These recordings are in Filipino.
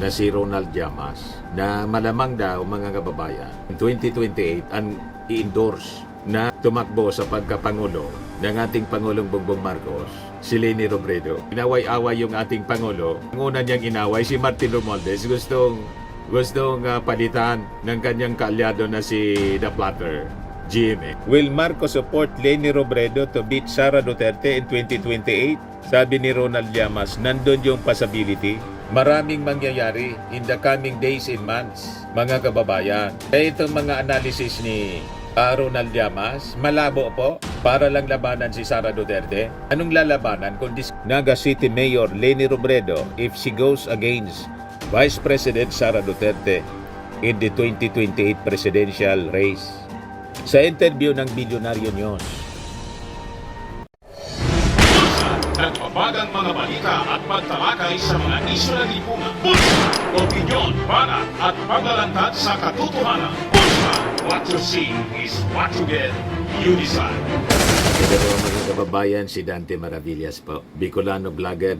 na si Ronald Llamas na malamang daw mga kababayan in 2028 ang i-endorse na tumakbo sa pagkapangulo ng ating Pangulong Bongbong Marcos, si Leni Robredo. Inaway-away yung ating Pangulo. Ang una niyang inaway si Martin Romualdez, gustong palitan ng kanyang kaalyado na si The Platter, GMA. Will Marcos support Leni Robredo to beat Sara Duterte in 2028? Sabi ni Ronald Llamas, nandun yung possibility. Maraming mangyayari in the coming days and months, mga kababayan. Kaya itong mga analysis ni Ronald Llamas, malabo po, para lang labanan si Sara Duterte. Anong lalabanan kung Naga City Mayor Leni Robredo if she goes against Vice President Sara Duterte in the 2028 presidential race? Sa interview ng Bilyonaryo News, nagbabagang mga balita at pagtalakay sa mga isyu ng lipunan. Pulsa, opinyon, banat at paglalantad sa katotohanan. Pulsa, what you see is what you get. You decide. ito mga kababayan, si Dante Maravillas po, Bicolano vlogger,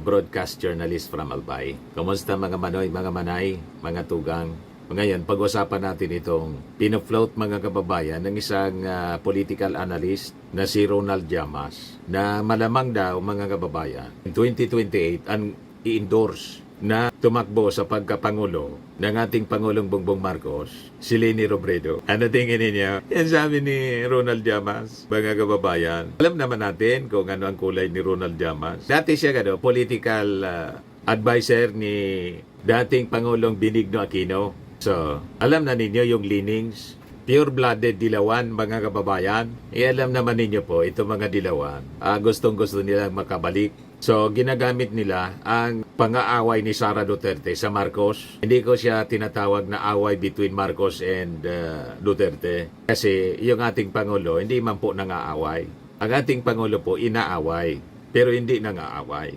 broadcast journalist from Albay. Kumusta mga manoy, mga manay, mga tugang? Ngayon, pag-usapan natin itong pinofloat mga kababayan ng isang political analyst na si Ronald Llamas na malamang daw mga kababayan in 2028 ang i-endorse na tumakbo sa pagkapangulo ng ating Pangulong Bongbong Marcos, si Leni Robredo. Ano tingin ninyo? Yan sabi ni Ronald Llamas, mga kababayan. Alam naman natin kung ano ang kulay ni Ronald Llamas. Dati siya political advisor ni dating Pangulong Benigno Aquino. So, alam na ninyo yung leanings, pure-blooded dilawan mga kababayan. Alam naman ninyo po, ito mga dilawan, gustong-gusto nilang makabalik. So, ginagamit nila ang pang-aaway ni Sara Duterte sa Marcos. Hindi ko siya tinatawag na away between Marcos and Duterte. Kasi yung ating Pangulo, hindi man po nangaaway. Ang ating Pangulo po, inaaway. Pero hindi nangaaway.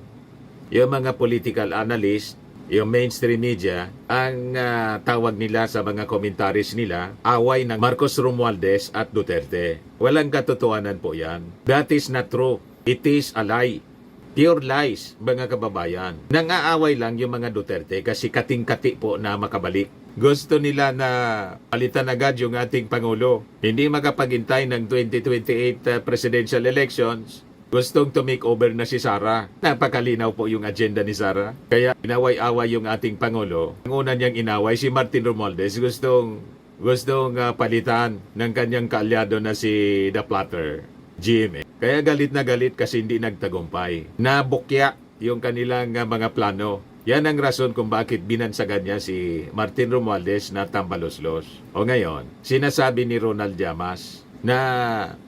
Yung mga political analyst, yung mainstream media, ang tawag nila sa mga commentaries nila, away ng Marcos Romualdez at Duterte. Walang katotohanan po yan. That is not true. It is a lie. Pure lies, mga kababayan. Nangaaway lang yung mga Duterte kasi kating-kati po na makabalik. Gusto nila na palitan agad yung ating Pangulo. Hindi makapaghintay ng 2028 presidential elections. Gustong to make over na si Sara. Napakalinaw po yung agenda ni Sara. Kaya inaway-away yung ating Pangulo. Ang una niyang inaway, si Martin Romualdez, gustong palitan ng kanyang kaalyado na si The Platter, GMA. Kaya galit na galit kasi hindi nagtagumpay. Nabukya yung kanilang mga plano. Yan ang rason kung bakit binansagan niya si Martin Romualdez na tambaloslos. O ngayon, sinasabi ni Ronald Llamas na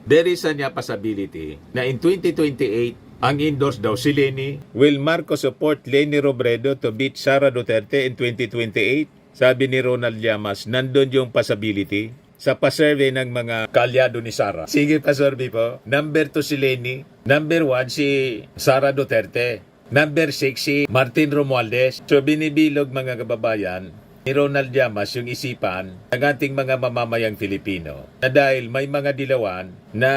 there is a possibility na in 2028 ang endorse daw si Leni. Will Marcos support Leni Robredo to beat Sara Duterte in 2028? Sabi ni Ronald Llamas, nandun yung possibility sa pa-survey ng mga kaalyado ni Sara. Sige, pa-survey po. Number 2 si Leni. Number 1 si Sara Duterte. Number 6 si Martin Romualdez. So binibilog mga kababayan ni Ronald Llamas yung isipan ng ating mga mamamayang Filipino na dahil may mga dilawan na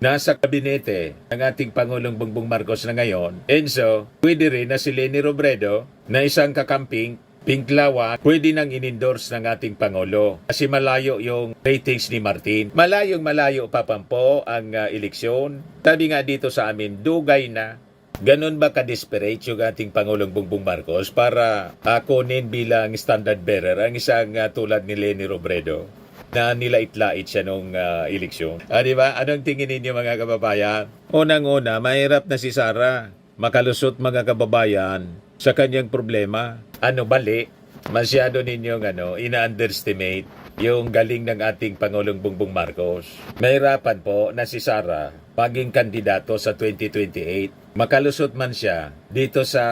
nasa kabinete ng ating Pangulong Bongbong Marcos na ngayon, and so, pwede rin na si Leni Robredo na isang kakamping Pinklawan, pwede nang in-endorse ng ating Pangulo. Kasi malayo yung ratings ni Martin. Malayo pa po ang eleksyon. Sabi nga dito sa amin, dugay na. Ganon ba ka-desperate yung ating Pangulong Bongbong Marcos para kunin bilang standard bearer ang isang tulad ni Leni Robredo na nilait-lait siya nung eleksyon? Diba? Anong tingin ninyo mga kababayan? Unang-una, mahirap na si Sara makalusot mga kababayan sa kanyang problema. Bali? Masyado ninyong ina-underestimate yung galing ng ating Pangulong Bongbong Marcos. Mahirapan po na si Sara maging kandidato sa 2028. Makalusot man siya dito sa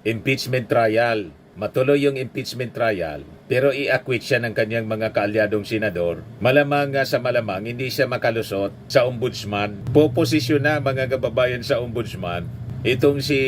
impeachment trial. Matuloy yung impeachment trial, pero i-acquit siya ng kanyang mga kaalyadong senador. Malamang sa malamang, hindi siya makalusot sa ombudsman. Poposisyon na mga kababayan sa ombudsman itong si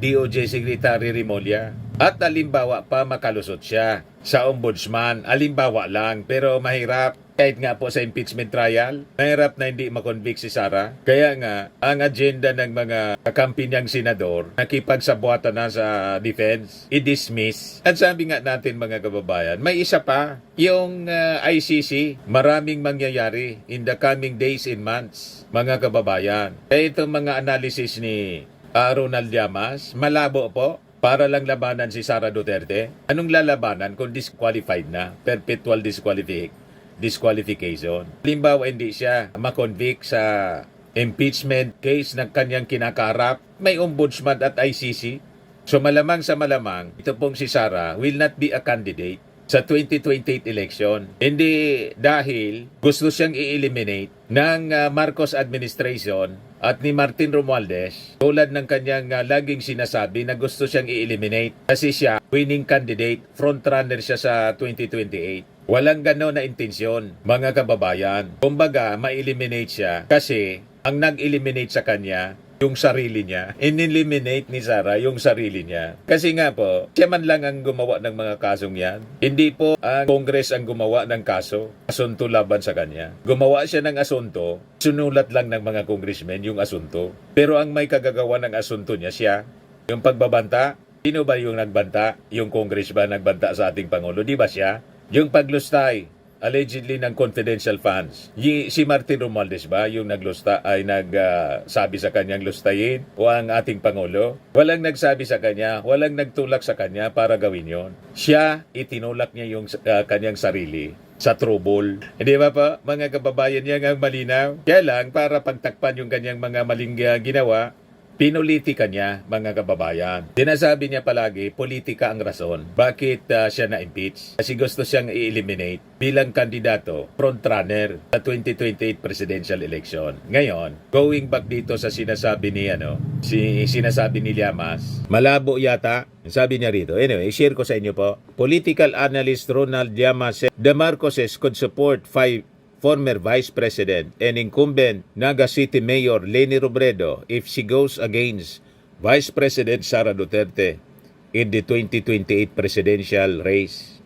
DOJ Secretary Remulla. At alimbawa pa makalusot siya sa ombudsman. Alimbawa lang, pero mahirap. Kahit nga po sa impeachment trial, mahirap na hindi makonvict si Sara. Kaya nga, ang agenda ng mga kakampi niyang senador, nakipagsabuatan na sa defense, i-dismiss. At sabi nga natin mga kababayan, may isa pa, yung ICC, maraming mangyayari in the coming days and months, mga kababayan. Kaya itong mga analysis ni Ronald Llamas, malabo po. Para lang labanan si Sara Duterte. Anong lalabanan kung disqualified na? Perpetual disqualification. Halimbawa, hindi siya makonvict sa impeachment case ng kanyang kinakarap. May ombudsman at ICC. So malamang sa malamang, ito pong si Sara will not be a candidate sa 2028 election. Hindi dahil gusto siyang i-eliminate ng Marcos administration at ni Martin Romualdez tulad ng kanyang laging sinasabi na gusto siyang i-eliminate kasi siya winning candidate, frontrunner siya sa 2028. Walang gano'n na intensyon, mga kababayan. Kumbaga, ma-eliminate siya kasi ang nag-eliminate sa kanya yung sarili niya. In-eliminate ni Sara yung sarili niya. Kasi nga po, siya man lang ang gumawa ng mga kasong yan. Hindi po ang Congress ang gumawa ng kaso, asunto laban sa kanya. Gumawa siya ng asunto, sunulat lang ng mga congressmen yung asunto. Pero ang may kagagawa ng asunto niya, siya. Yung pagbabanta, sino ba yung nagbanta? Yung Congress ba nagbanta sa ating Pangulo? Di ba siya? Yung paglustay, allegedly ng confidential funds. Si Martin Romualdez ba yung nagsabi sa kanyang lustayin o ang ating Pangulo? Walang nagsabi sa kanya, walang nagtulak sa kanya para gawin yon. Siya, itinulak niya yung kanyang sarili sa trouble. Hindi ba pa, mga kababayan niya ang malinaw? Kaya lang, para pagtakpan yung kanyang mga maling ginawa, pinulitika niya, mga kababayan. Dinasabi niya palagi, politika ang rason. Bakit siya na-impeach? Kasi gusto siyang i-eliminate bilang kandidato, frontrunner sa 2028 presidential election. Ngayon, going back dito sa sinasabi ni sinasabi ni Llamas, malabo yata. Sabi niya rito. Anyway, share ko sa inyo po. Political analyst Ronald Llamas said the Marcoses could support former Vice President and incumbent Naga City Mayor Leni Robredo if she goes against Vice President Sara Duterte in the 2028 presidential race.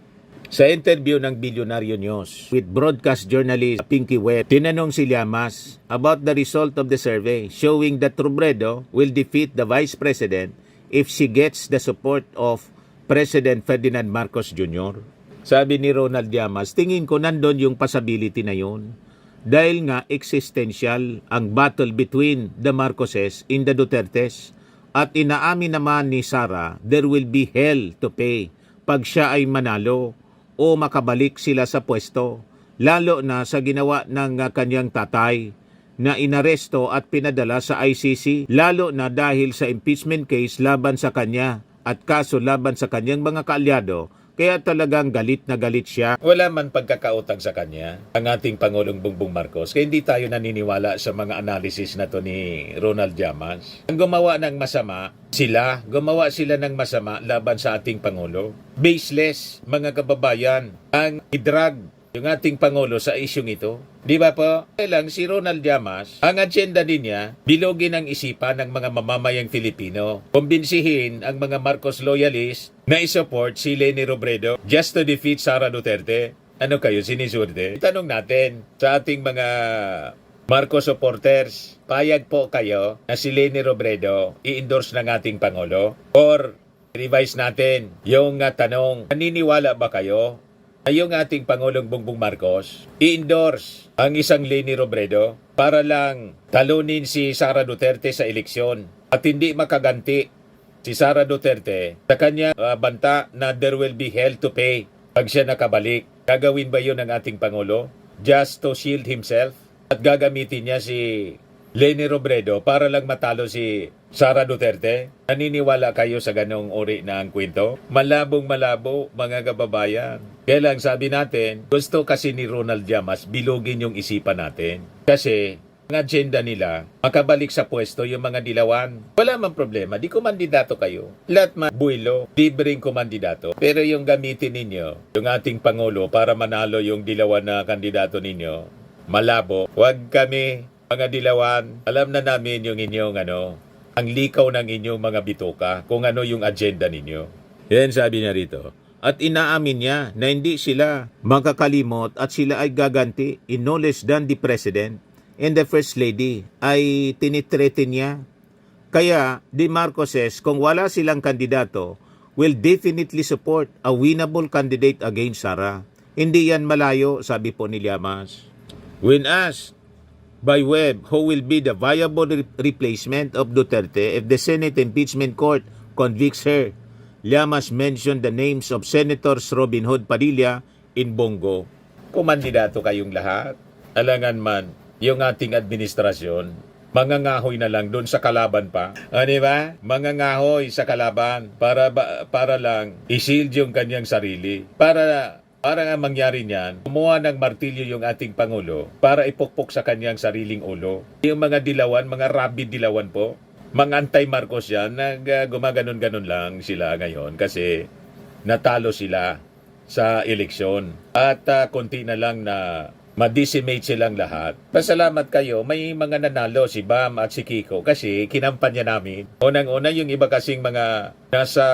Sa interview ng Bilyonaryo News with broadcast journalist Pinky Webb, tinanong si Llamas about the result of the survey showing that Robredo will defeat the Vice President if she gets the support of President Ferdinand Marcos Jr. Sabi ni Ronald Llamas, tingin ko nandun yung possibility na yun. Dahil nga existential ang battle between the Marcoses and the Dutertes. At inaamin naman ni Sara, there will be hell to pay pag siya ay manalo o makabalik sila sa pwesto. Lalo na sa ginawa ng kanyang tatay na inaresto at pinadala sa ICC. Lalo na dahil sa impeachment case laban sa kanya at kaso laban sa kanyang mga kaalyado. Kaya talagang galit na galit siya. Wala man pagkakautang sa kanya ang ating Pangulong Bongbong Marcos. Kaya hindi tayo naniniwala sa mga analysis na to ni Ronald Llamas. Ang gumawa ng masama, gumawa sila ng masama laban sa ating Pangulo. Baseless, mga kababayan, ang idrag yung ating Pangulo sa isyong ito. Di ba po? Kailang si Ronald Llamas, ang agenda niya, bilogin ang isipan ng mga mamamayang Filipino. Kumbinsihin ang mga Marcos loyalists na isupport si Leni Robredo just to defeat Sara Duterte. Ano kayo, sinisurte? Tanong natin sa ating mga Marcos supporters, payag po kayo na si Leni Robredo i-endorse ng ating Pangulo? Or revise natin yung tanong, naniniwala ba kayo ay yung ating Pangulong Bongbong Marcos i-endorse ang isang Leni Robredo para lang talunin si Sara Duterte sa eleksyon at hindi makaganti si Sara Duterte sa kanya banta na there will be hell to pay pag siya nakabalik. Gagawin ba yun ng ating Pangulo just to shield himself at gagamitin niya si Leni Robredo para lang matalo si Sara Duterte? Naniniwala kayo sa ganong uri na ang kwento? Malabong malabo, mga kababayan. Kaya lang sabi natin, gusto kasi ni Ronald Llamas bilogin yung isipan natin. Kasi ang agenda nila, makabalik sa pwesto yung mga dilawan. Wala mang problema, di kumandidato kayo. Lahat buwilo, libreng kumandidato. Pero yung gamitin ninyo, yung ating Pangulo para manalo yung dilawan na kandidato ninyo, malabo. Huwag kami, mga dilawan, alam na namin yung inyong ang likaw ng inyong mga bituka, kung ano yung agenda ninyo. Yan sabi niya rito. At inaamin niya na hindi sila makakalimot at sila ay gaganti in no less than the President and the First Lady ay tinitreten niya. Kaya the Marcoses, kung wala silang kandidato, will definitely support a winnable candidate against Sara. Hindi yan malayo, sabi po ni Llamas. When asked by Webb who will be the viable replacement of Duterte if the Senate Impeachment Court convicts her, Llamas mentioned the names of Senators Robin Hood Padilla in Bongo. Kumandidato kayong lahat. Alangan man, yung ating administrasyon, mangangahoy na lang doon sa kalaban pa. Di ba? Mangangahoy sa kalaban para lang i-shield yung kanyang sarili. Para nga mangyari niyan, kumuha ng martilyo yung ating Pangulo para ipukpok sa kanyang sariling ulo. Yung mga dilawan, mga rabid dilawan po, mga anti-Marcos yan, gumaganon-ganon lang sila ngayon kasi natalo sila sa eleksyon. At konti na lang na ma-decimate silang lahat. Pasalamat kayo, may mga nanalo si Bam at si Kiko kasi kinampanya namin. Unang-una yung iba kasing mga nasa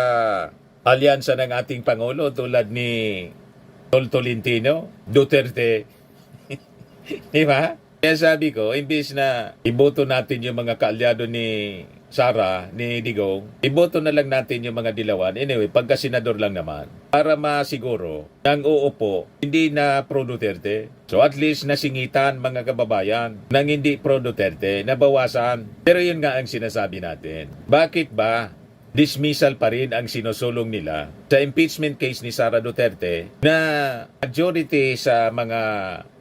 alyansa ng ating Pangulo tulad ni Tolentino, Duterte. Di ba? Kaya sabi ko, imbis na iboto natin yung mga kaalyado ni Sara, ni Digong, iboto na lang natin yung mga dilawan. Anyway, pagka senador lang naman, para masiguro nang uupo, hindi na pro-Duterte. So at least nasingitan mga kababayan nang hindi pro-Duterte, nabawasan. Pero yun nga ang sinasabi natin. Bakit ba dismissal pa rin ang sinusulong nila sa impeachment case ni Sara Duterte na majority sa mga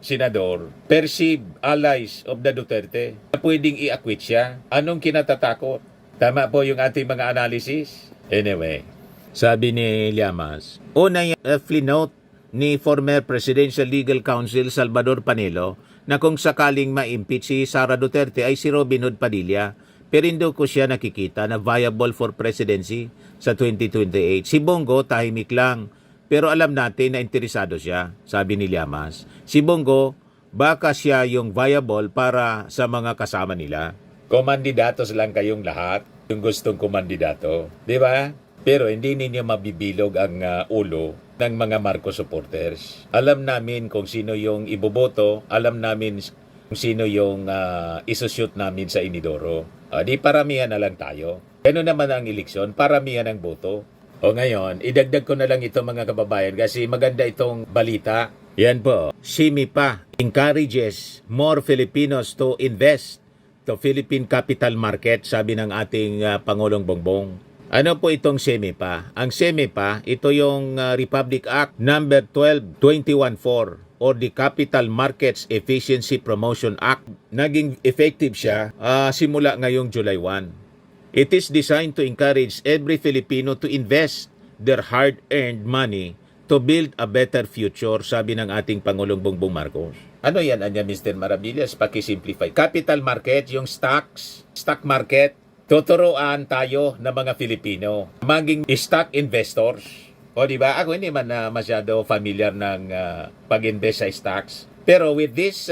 senador perceived allies of the Duterte na pwedeng i-acquit siya? Anong kinatatakot? Tama po yung ating mga analysis? Anyway, sabi ni Llamas, una yung flinote ni former Presidential Legal Counsel Salvador Panelo na kung sakaling ma-impeach si Sara Duterte ay si Robin Hood Padilla. Pero hindi ko siya nakikita na viable for presidency sa 2028. Si Bongo, tahimik lang. Pero alam natin na interesado siya, sabi ni Llamas. Si Bongo, baka siya yung viable para sa mga kasama nila. Kumandidatos lang kayong lahat, yung gustong kumandidato. Di ba? Pero hindi ninyo mabibilog ang ulo ng mga Marcos supporters. Alam namin kung sino yung iboboto, alam namin kung sino yung isushoot namin sa Inidoro. Di paramihan na lang tayo. Ganun naman ang eleksyon, paramihan ang boto. O ngayon, idagdag ko na lang ito mga kababayan kasi maganda itong balita. Yan po, Simi pa encourages more Filipinos to invest to Philippine capital market, sabi ng ating Pangulong Bongbong. Ano po itong SEMIPA? Ang SEMIPA, ito yung Republic Act number 12-214 or the Capital Markets Efficiency Promotion Act. Naging effective siya simula ngayong July 1. It is designed to encourage every Filipino to invest their hard-earned money to build a better future, sabi ng ating Pangulong Bongbong Marcos. Ano yan, Mr. Maravillas? Paki-simplify. Capital market, yung stock market, tuturuan tayo ng mga Filipino maging stock investors. O di ba? Ako hindi man masyado familiar ng pag-invest sa stocks. Pero with this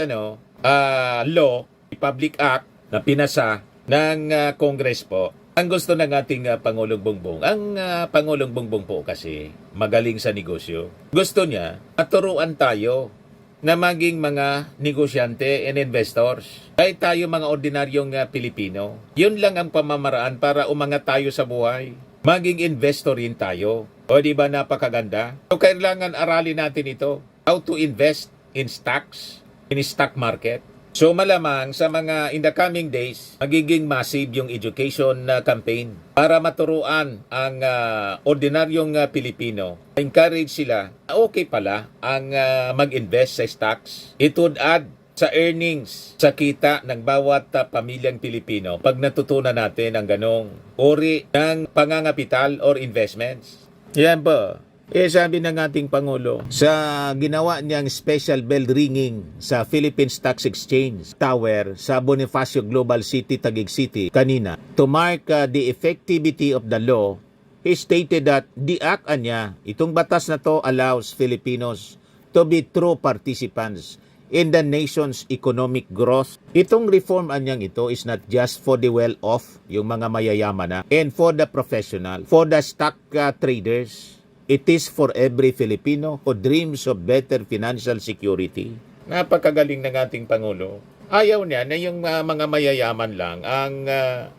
law, Public Act na pinasa ng Congress po, ang gusto ng ating Pangulong Bongbong, ang Pangulong Bongbong po kasi magaling sa negosyo. Gusto niya maturuan tayo na maging mga negosyante and investors. Kahit tayo mga ordinaryong Pilipino, yun lang ang pamamaraan para umangat tayo sa buhay. Maging investor rin tayo. O di ba napakaganda? So kailangan aralin natin ito. How to invest in stocks, in stock market. So malamang sa mga in the coming days, magiging massive yung education campaign para maturuan ang ordinaryong Pilipino. Encourage sila, okay pala ang mag-invest sa stocks. It would add sa earnings, sa kita ng bawat pamilyang Pilipino pag natutunan natin ang ganong uri ng pangangapital or investments. Yan po. Sabi ng ating Pangulo, sa ginawa niyang special bell ringing sa Philippine Stock Exchange Tower sa Bonifacio Global City, Taguig City kanina, to mark the effectivity of the law, he stated that the act niya, itong batas na to allows Filipinos to be true participants in the nation's economic growth. Itong reform anyang ito is not just for the well-off, yung mga mayayaman na, and for the professional, for the stock traders. It is for every Filipino who dreams of better financial security. Napakagaling ng ating Pangulo. Ayaw niya na yung mga mayayaman lang ang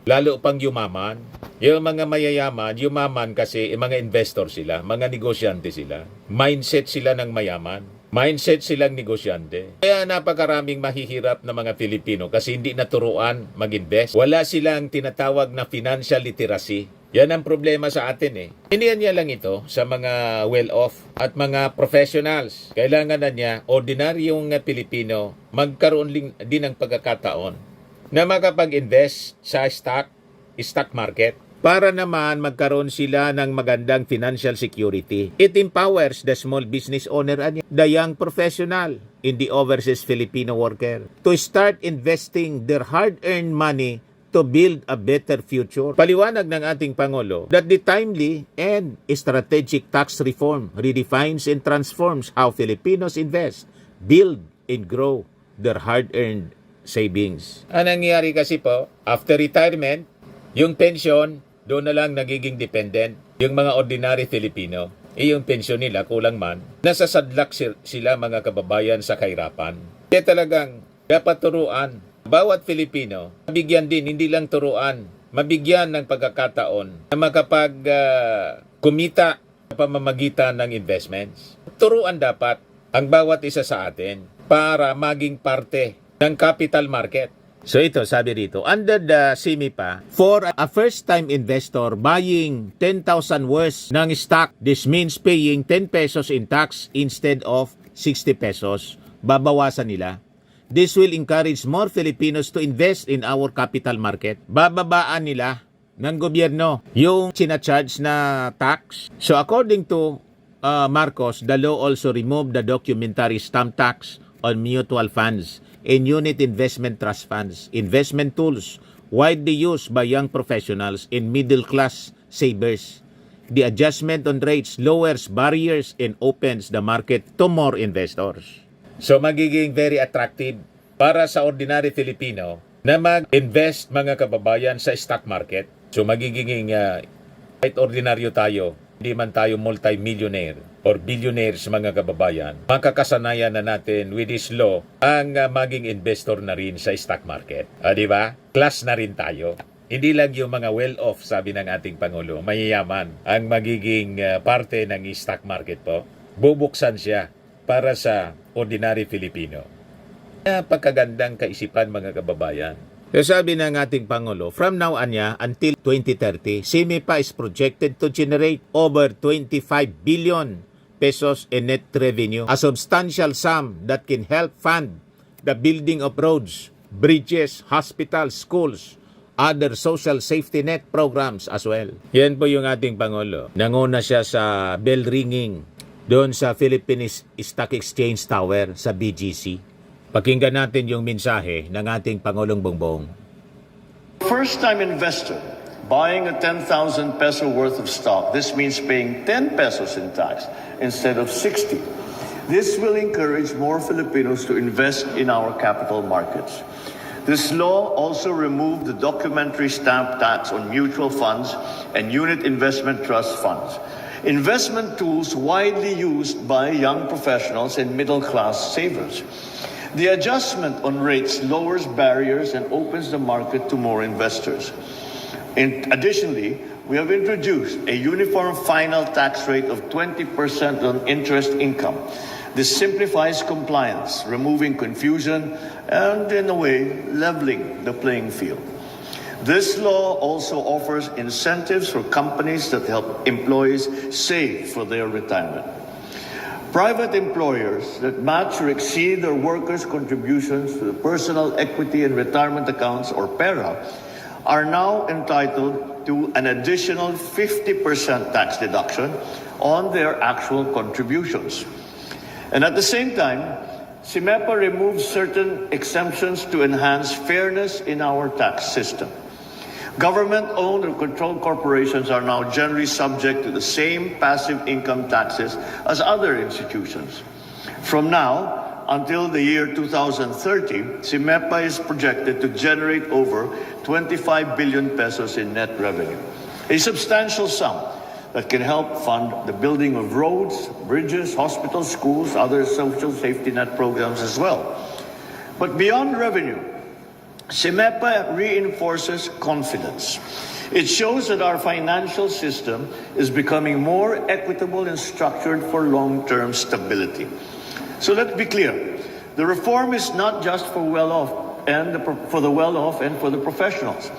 lalo pang yumaman. Yung mga mayayaman, yumaman kasi mga investor sila, mga negosyante sila. Mindset sila ng mayaman. Mindset silang negosyante. Kaya napakaraming mahihirap na mga Filipino kasi hindi naturuan mag-invest. Wala silang tinatawag na financial literacy. Yan ang problema sa atin eh. Hindi niya lang ito sa mga well-off at mga professionals. Kailangan na niya, ordinaryong Pilipino, magkaroon din ng pagkakataon na makapag-invest sa stock market para naman magkaroon sila ng magandang financial security. It empowers the small business owner and the young professional in the overseas Filipino worker to start investing their hard-earned money to build a better future. Paliwanag ng ating Pangulo that the timely and strategic tax reform redefines and transforms how Filipinos invest, build, and grow their hard-earned savings. Ang nangyayari kasi po, after retirement, yung pension, doon na lang nagiging dependent. Yung mga ordinary Filipino, yung pension nila, kulang man, nasasadlak sila mga kababayan sa kahirapan. Kaya talagang dapat turuan bawat Filipino, mabigyan din, hindi lang turuan, mabigyan ng pagkakataon na kumita sa pamamagitan ng investments. Turuan dapat ang bawat isa sa atin para maging parte ng capital market. So ito, sabi rito, under the SIMIPA, for a first-time investor buying 10,000 worth ng stock, this means paying 10 pesos in tax instead of 60 pesos. Babawasan nila. This will encourage more Filipinos to invest in our capital market. Bababaan nila ng gobyerno yung sinacharge na tax. So according to Marcos, the law also removed the documentary stamp tax on mutual funds and unit investment trust funds, investment tools widely used by young professionals and middle-class savers. The adjustment on rates lowers barriers and opens the market to more investors. So magiging very attractive para sa ordinary Filipino na mag-invest mga kababayan sa stock market. So magiging kahit ordinaryo tayo, hindi man tayo multi-millionaire or billionaires mga kababayan, makakasanayan na natin with this law ang maging investor na rin sa stock market. Di ba? Class na rin tayo. Hindi lang yung mga well-off, sabi ng ating Pangulo, mayayaman ang magiging parte ng stock market po. Bubuksan siya para sa ordinary Filipino. Napakagandang kaisipan mga kababayan. So sabi ng ating Pangulo, from now on until 2030, SIMIPA is projected to generate over 25 billion pesos in net revenue, a substantial sum that can help fund the building of roads, bridges, hospitals, schools, other social safety net programs as well. Yan po yung ating Pangulo. Nanguna siya sa bell ringing doon sa Philippine Stock Exchange Tower sa BGC. Pakinggan natin yung mensahe ng ating Pangulong Bongbong. First-time investor buying a 10,000 peso worth of stock, this means paying 10 pesos in tax instead of 60. This will encourage more Filipinos to invest in our capital markets. This law also removed the documentary stamp tax on mutual funds and unit investment trust funds, investment tools widely used by young professionals and middle-class savers. The adjustment on rates lowers barriers and opens the market to more investors. Additionally, we have introduced a uniform final tax rate of 20% on interest income. This simplifies compliance, removing confusion, and in a way, leveling the playing field. This law also offers incentives for companies that help employees save for their retirement. Private employers that match or exceed their workers' contributions to the personal equity and retirement accounts, or PERA, are now entitled to an additional 50% tax deduction on their actual contributions. And at the same time, SIMEPA removes certain exemptions to enhance fairness in our tax system. Government-owned or controlled corporations are now generally subject to the same passive income taxes as other institutions. From now until the year 2030, SIMEPA is projected to generate over 25 billion pesos in net revenue, a substantial sum that can help fund the building of roads, bridges, hospitals, schools, other social safety net programs as well. But beyond revenue, CIMEPA reinforces confidence. It shows that our financial system is becoming more equitable and structured for long-term stability. So let's be clear. The reform is not just for well-off and for the well-off and for the professionals,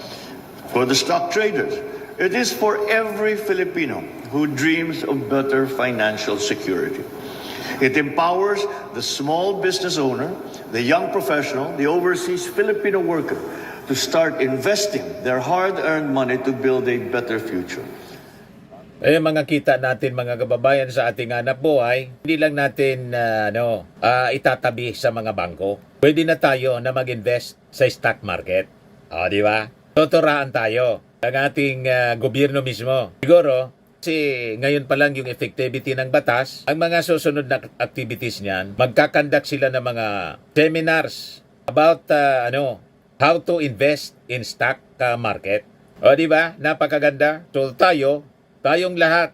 for the stock traders. It is for every Filipino who dreams of better financial security. It empowers the small business owner, the young professional, the overseas Filipino worker to start investing their hard-earned money to build a better future. Eh, mga kita natin mga kababayan sa ating hanap buhay, hindi lang natin itatabi sa mga bangko. Pwede na tayo na mag-invest sa stock market. O, di ba? Tuturaan tayo ng ating gobyerno mismo. Siguro, kasi ngayon pa lang yung effectivity ng batas, ang mga susunod na activities niyan, magkakandak sila ng mga seminars about how to invest in stock market. O, di ba? Napakaganda. So, tayong lahat,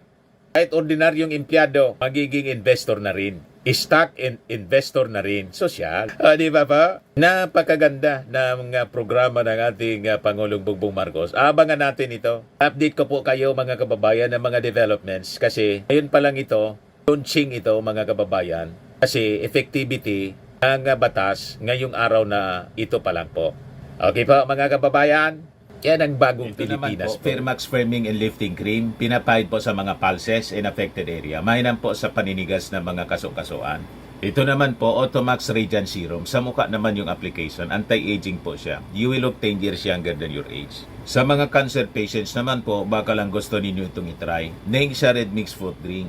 kahit ordinaryong empleyado, magiging investor na rin. Stock investor na rin. Sosyal. Di ba pa? Napakaganda ng mga programa ng ating Pangulong Bongbong Marcos. Abangan natin ito. Update ko po kayo mga kababayan ng mga developments kasi ngayon pa lang ito, launching ito mga kababayan kasi effectivity ng batas ngayong araw na ito pa lang po. Okay po mga kababayan? Yan ang bagong Pilipinas. Fairmax Firming and Lifting Cream, pinapahid po sa mga pulses in affected area. Mainam po sa paninigas ng mga kasukasuan. Ito naman po, Automax Radiant Serum. Sa mukha naman yung application, anti-aging po siya. You will look 10 years younger than your age. Sa mga cancer patients naman po, baka lang gusto ninyo itong itry. Neng siya Red Mix Fruit Drink.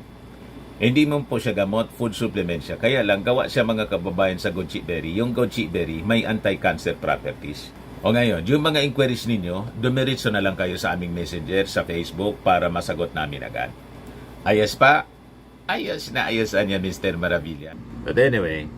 Hindi mo po siya gamot, food supplement siya. Kaya lang, gawa siya mga kababayan sa goji berry. Yung goji berry, may anti-cancer properties. O ngayon, yung mga inquiries ninyo, dumiritso na lang kayo sa aming messenger sa Facebook para masagot namin agad. Ayos pa? Ayos na ayos niya, Mr. Maravilla. But anyway,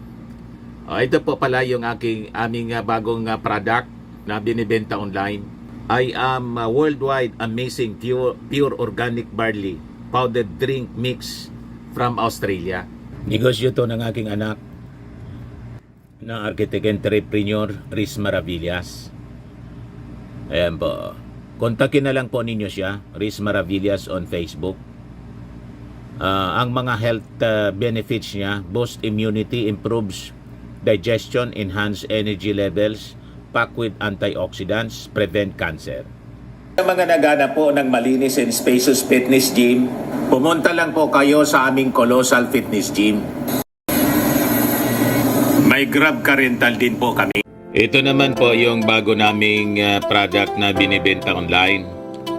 ito po pala yung aming bagong product na binibenta online. I am worldwide amazing pure organic barley powdered drink mix from Australia. Negosyo to ng aking anak na architect entrepreneur Riz Maravillas. Ayan po. Kontakin na lang po ninyo siya, Riz Maravillas on Facebook. Ang mga health benefits niya, boost immunity, improves digestion, enhance energy levels, packed with antioxidants, prevent cancer. Sa mga nagana po ng malinis and spacious fitness gym, pumunta lang po kayo sa aming Colossal Fitness Gym. May Grab ka rental din po kami. Ito naman po yung bago naming product na binibenta online.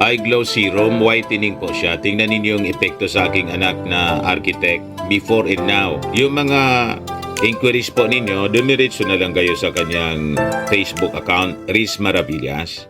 Eye Glow Serum, whitening po siya. Tingnan ninyo yung epekto sa aking anak na architect before and now. Yung mga inquiries po ninyo, dumiretso na lang kayo sa kanyang Facebook account, Riz Maravillas.